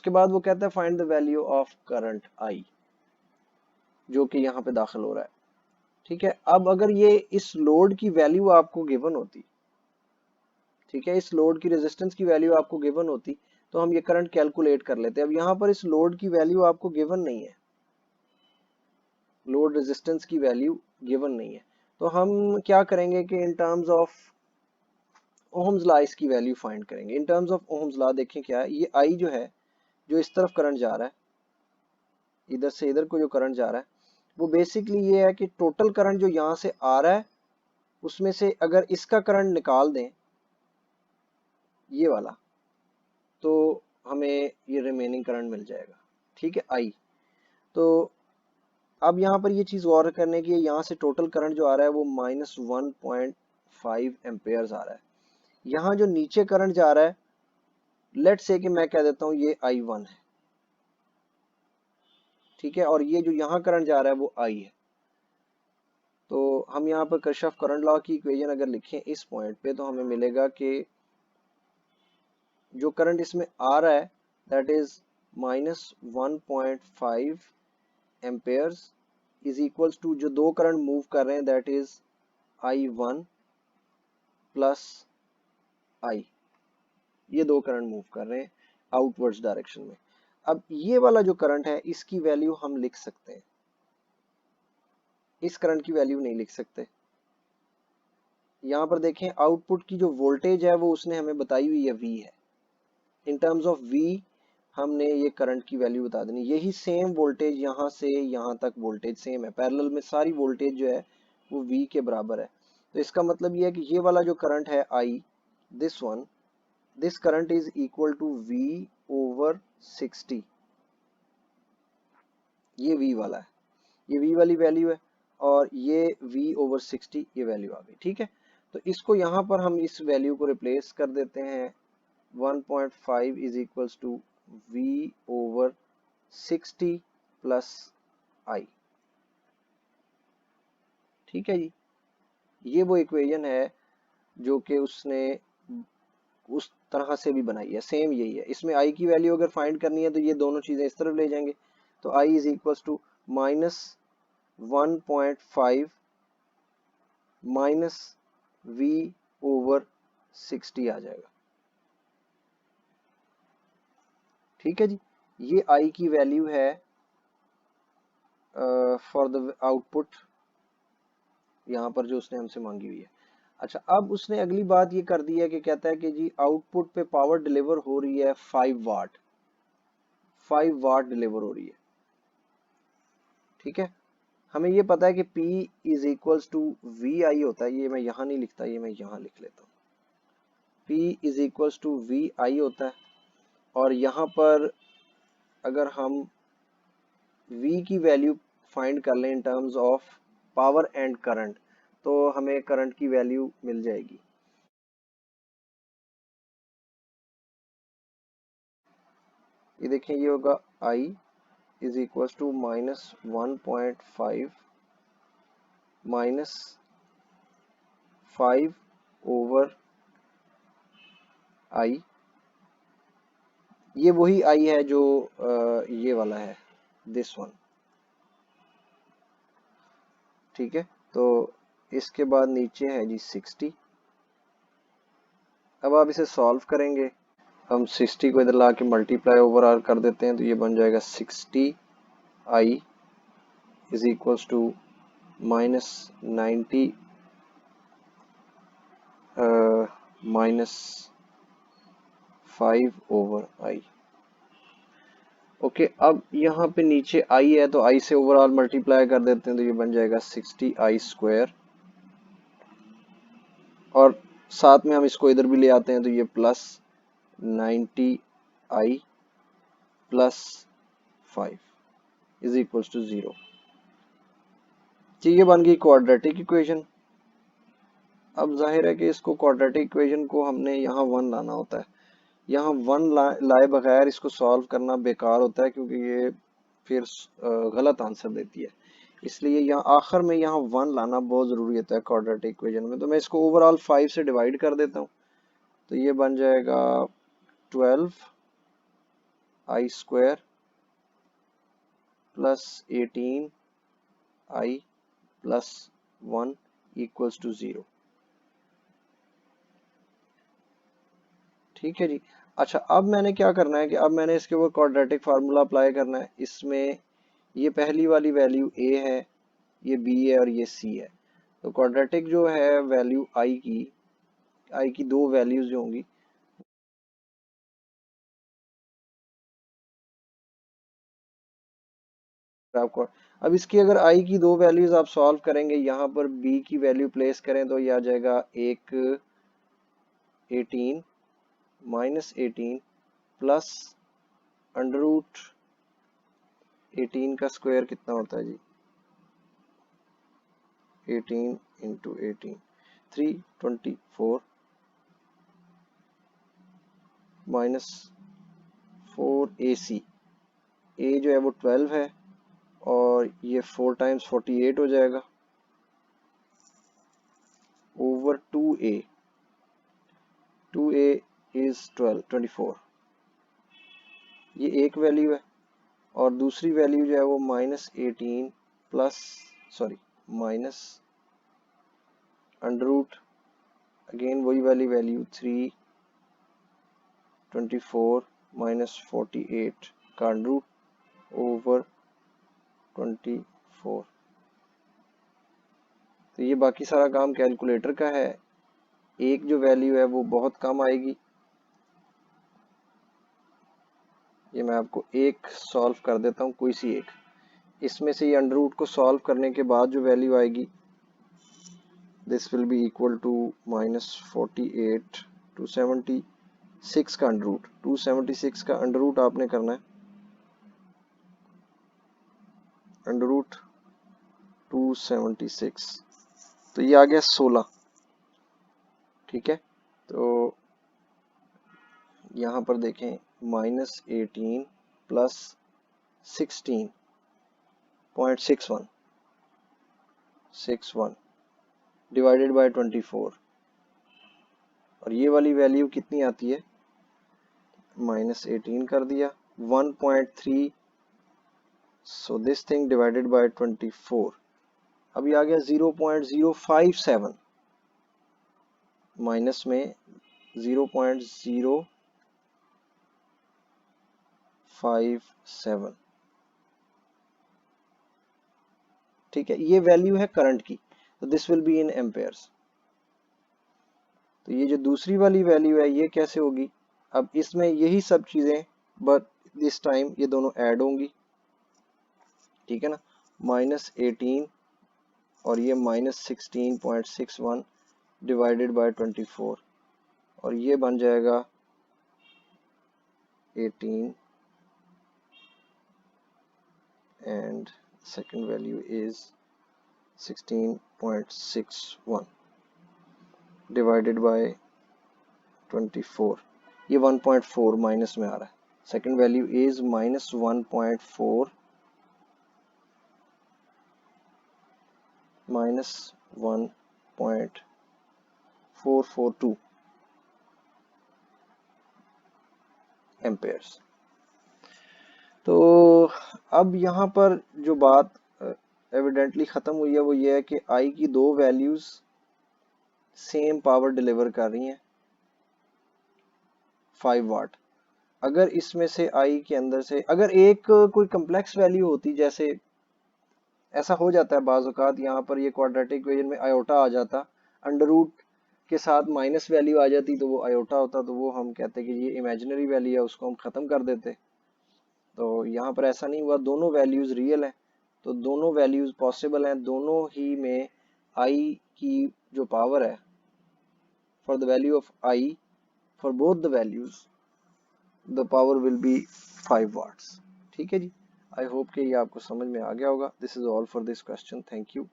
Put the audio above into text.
उसके बाद वो कहता है find the value of current I, जो कि यहाँ पे दाखिल हो रहा है। ठीक है, अब अगर ये इस लोड की वैल्यू आपको गिवन होती, ठीक है, इस लोड की रेजिस्टेंस की वैल्यू आपको गिवन होती, तो हम ये करंट कैलकुलेट कर लेते। अब यहाँ पर इस लोड की वैल्यू आपको गिवन नहीं है, लोड रेजिस्टेंस की वैल्यू गिवन नहीं है, तो हम क्या करेंगे कि in terms of Ohm's law इसकी वैल्यू फाइंड करेंगे। In terms of Ohm's law देखें क्या है, ये आई जो है, जो इस तरफ करंट जा रहा है, इधर से इधर को जो करंट जा रहा है, वो बेसिकली ये है कि टोटल करंट जो यहाँ से आ रहा है उसमें से अगर इसका करंट निकाल दें, ये वाला, तो हमें ये रिमेनिंग करंट मिल जाएगा। ठीक है, आई। तो अब यहाँ पर ये चीज गौर करने की है, यहाँ से टोटल करंट जो आ रहा है वो -1.5 एम्पेयर आ रहा है। यहाँ जो नीचे करंट जा रहा है, लेट से कि मैं कह देता हूँ ये I1 है, ठीक है, और ये जो यहाँ करंट जा रहा है वो I है। तो हम यहाँ पर किरचॉफ करंट लॉ की इक्वेशन अगर लिखें इस पॉइंट पे, तो हमें मिलेगा कि जो करंट इसमें आ रहा है that is -1.5 amperes is equals to जो दो करंट मूव कर रहे हैं that is I1 plus I, ये दो करंट मूव कर रहे हैं आउटवर्ड्स डायरेक्शन में। अब ये वाला जो करंट है इसकी वैल्यू हम लिख सकते हैं, इस करंट की वैल्यू नहीं लिख सकते। यहाँ पर देखें आउटपुट की जो वोल्टेज है वो उसने हमें बताई हुई है V है। इन टर्म्स ऑफ V हमने ये करंट की वैल्यू बता देनी। यही सेम वोल्टेज यहाँ से यहाँ तक वोल्टेज सेम है, पैरेलल में सारी वोल्टेज जो है वो V के बराबर है। तो इसका मतलब ये है कि ये वाला जो करंट है I, this one, this current is equal to V/60। ये V वाला है, ये V वाली वैल्यू है, और ये V/60 ये वैल्यू आ गई। ठीक है, तो इसको यहाँ पर हम इस वैल्यू को रिप्लेस कर देते हैं, 1.5 is equals to V/60 plus I। ठीक है जी, ये वो इक्वेशन है जो कि उसने उस तरह से भी बनाई है, सेम यही है। इसमें I की वैल्यू अगर फाइंड करनी है तो ये दोनों चीजें इस तरफ ले जाएंगे, तो I is equals to -1.5 minus V/60 आ जाएगा। ठीक है जी, ये I की वैल्यू है फॉर द आउटपुट, यहाँ पर जो उसने हमसे मांगी हुई है। अच्छा, अब उसने अगली बात ये कर दी है कि कहता है कि जी आउटपुट पे पावर डिलीवर हो रही है 5 वाट, 5 वाट डिलीवर हो रही है। ठीक है, हमें ये पता है कि P is equals to VI होता है, ये मैं यहाँ नहीं लिखता, ये मैं यहाँ लिख लेता हूँ। P is equals to VI होता है, और यहाँ पर अगर हम V की वैल्यू फाइंड कर लें इन terms of power and current, तो हमें करंट की वैल्यू मिल जाएगी। ये देखें, ये होगा I is equals to -1.5 minus 5/I। ये वही I है जो ये वाला है, दिस वन। ठीक है, तो इसके बाद नीचे है जी 60। अब आप इसे सॉल्व करेंगे, हम 60 को इधर ला के मल्टीप्लाई ओवर आर कर देते हैं, तो ये बन जाएगा 60I is equals to -90 -5/I। Okay, अब यहाँ पे नीचे I है, तो I से ओवरऑल मल्टीप्लाई कर देते हैं, तो ये बन जाएगा 60I², और साथ में हम इसको इधर भी ले आते हैं, तो ये plus 90I plus 5 is equals to 0। ये बन गई क्वाड्रेटिक इक्वेशन। अब जाहिर है कि इसको क्वाड्रेटिक इक्वेशन को हमने यहाँ 1 लाना होता है। यहाँ 1 लाए बगैर इसको सॉल्व करना बेकार होता है, क्योंकि ये फिर गलत आंसर देती है। इसलिए यहाँ आखिर में यहाँ 1 लाना बहुत ज़रूरी होता है क्वाड्रेटिक इक्वेशन में। तो मैं इसको ओवरऑल 5 से डिवाइड कर देता हूँ, तो ये बन जाएगा 12 I square plus 18 I plus 1 equals to 0। ठीक है जी। अच्छा, अब मैंने क्या करना है कि अब मैंने इसके ऊपर क्वाड्रेटिक फार्मूला अप्लाई करना है। इसमें ये पहली वाली वैल्यू a है, ये b है और ये c है। तो क्वाड्रेटिक जो है वैल्यू i की दो वैल्यूज जो होंगी आपको, अब इसकी अगर i की दो वैल्यूज आप सॉल्व करेंगे, यहाँ पर b की वैल्यू प्लेस करें तो ये आ जाएगा एक 18 माइनस 18 प्लस अंडर रूट 18 का स्क्वायर कितना होता है जी, 18 इंटू 18 324 माइनस 4ac, a जो है वो 12 है और ये 4 टाइम्स 48 हो जाएगा ओवर 2a, 2a इज 24। ये एक वैल्यू है और दूसरी वैल्यू जो है वो minus 18 plus sorry minus under root again वही वाली वैल्यू 324 माइनस 48 का अंडर रूट ओवर 24। तो ये बाकी सारा काम कैलकुलेटर का है। एक जो वैल्यू है वो बहुत कम आएगी, ये मैं आपको एक सॉल्व कर देता हूँ, कोई सी एक इसमें से ये अंडर रूट को सॉल्व करने के बाद जो वैल्यू आएगी this will be equal to minus 48 276 का अंडर रूट, 276 का अंडर रूट आपने करना है अंडर रूट 276, तो ये आ गया 16। ठीक है, तो यहाँ पर देखें माइनस 18 प्लस 16.61 डिवाइडेड बाय 24 और ये वाली वैल्यू कितनी आती है, माइनस 18 कर दिया 1.3, so this thing divided by 24 अभी आ गया 0.057 माइनस में 0.057। ठीक है, ये वैल्यू है करंट की, तो this will be in Ampere's. तो ये जो दूसरी वाली वैल्यू है ये कैसे होगी, अब इसमें यही सब चीजें बट दिस टाइम ये दोनों ऐड होंगी। ठीक है ना, माइनस 18 और ये माइनस 16.61 डिवाइडेड बाय 24 और ये बन जाएगा 18 and second value is 16.61 divided by 24, ये 1.4 माइनस में आ रहा है, second value is minus 1.4 minus 1.442 Ampere's. तो अब यहाँ पर जो बात एविडेंटली ख़त्म हुई है वो ये है कि आई की दो वैल्यूज़ सेम पावर डिलीवर कर रही हैं 5 वाट। अगर इसमें से आई के अंदर से अगर एक कोई कम्प्लेक्स वैल्यू होती, जैसे ऐसा हो जाता है बाज़ औक़ात यहाँ पर ये क्वाड्रेटिक इक्वेशन में आयोटा आ जाता, अंडर रूट के साथ माइनस वैल्यू आ जाती तो वो आयोटा होता, तो वो हम कहते कि ये इमेजिनरी वैल्यू है, उसको हम ख़त्म कर देते। तो यहाँ पर ऐसा नहीं हुआ, दोनों वैल्यूज़ रियल हैं, तो दोनों वैल्यूज़ पॉसिबल हैं, दोनों ही में आई की जो पावर है for the value of I for both the values the power will be 5 watts. ठीक है जी, आई होप कि ये आपको समझ में आ गया होगा। This is all for this question, thank you.